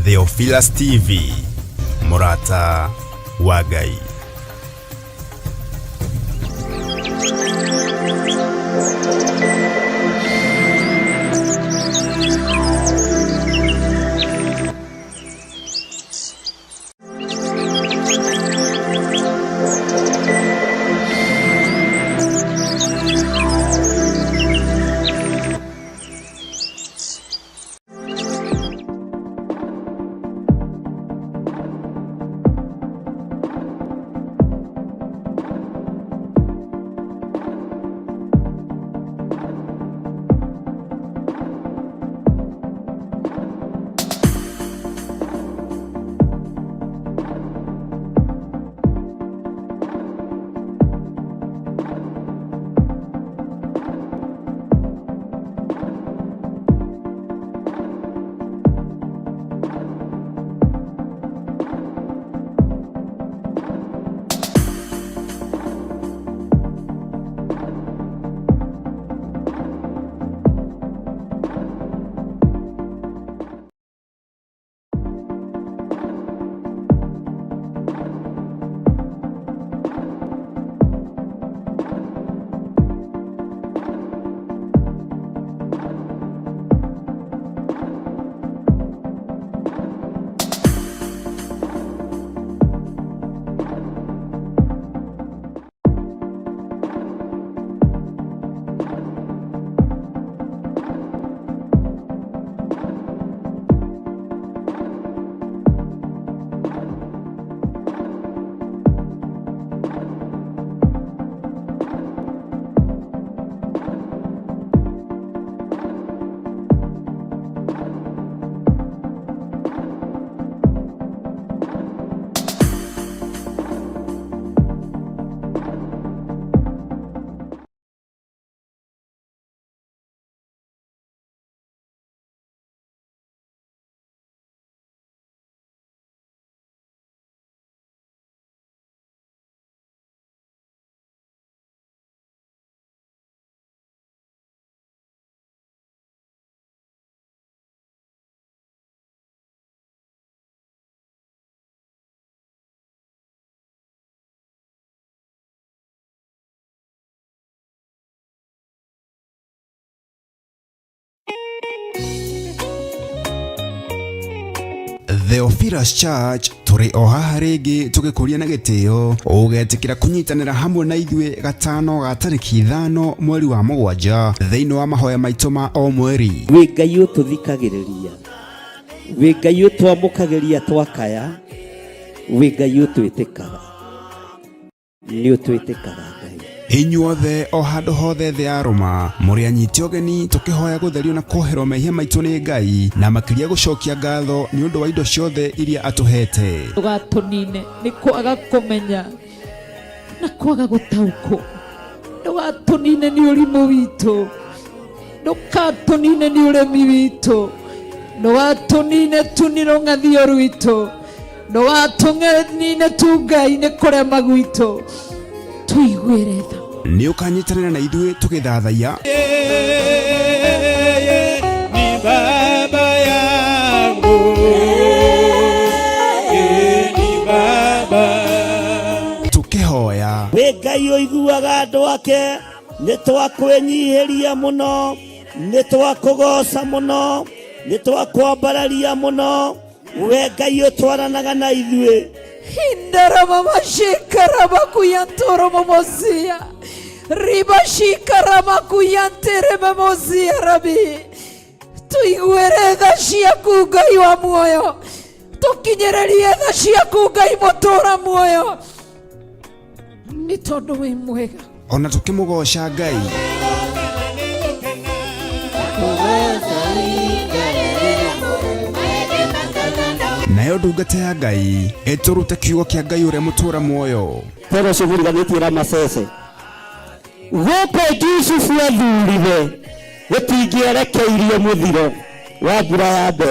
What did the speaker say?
Theophilus TV, Murata wa Ngai. Theophilus Church turi o haha ringi tugikuria na gitio ugetikira kunyitanira hamwe na ithue gatano ga tariki 5 mweri wa 7 thiini wa mahoya maitu ma o mweri. Wi Ngai ututhikagiriria, wi Ngai utwamukagiria twakaya, wi Ngai utwitikaga, ni utwitikaga Ngai. Inyuothe o handu hothe thĩ ya Roma muri anyiti ogeni tukihoya gutherio na kuoherwo mehia maitu ni Ngai na makiria gucokia ngatho ni undu wa indo ciothe iria atuhete. Tugatunine ni kwaga kumenya na kwaga gutauko, tugatunine ni urimu witu, tugatunine ni uremi witu, tugatunine tuniro ngathio rwitu, tugatunine tu Ngai ni kurema gwitu tuigwire tha ni ukanyitanira na ithue tugithathaiya ni baba yangu ni baba tukihoya. Wi Ngai uiguaga andu ake, ni twakwenyihiria muno, ni twakugoca muno, ni twakwambararia muno. Wi Ngai utwaranaga na ithue. Hindara mama shikara makuyantoro mamosia riba shikara makuyantere mamosia rabi tuigwere tha ciaku Ngai wa muoyo, tukinyererie tha ciaku Ngai mutura muoyo, ni tondu wi mwega. Ona tukimugoca Ngai nayo ndungata ya Ngai iturute kiugo kia Ngai uria mutura muoyo. Pero civuriganĩtie Ramasese gũkũ Jusufu athurire gũtingĩerekeirie mũthiro wa mbura ya mbere.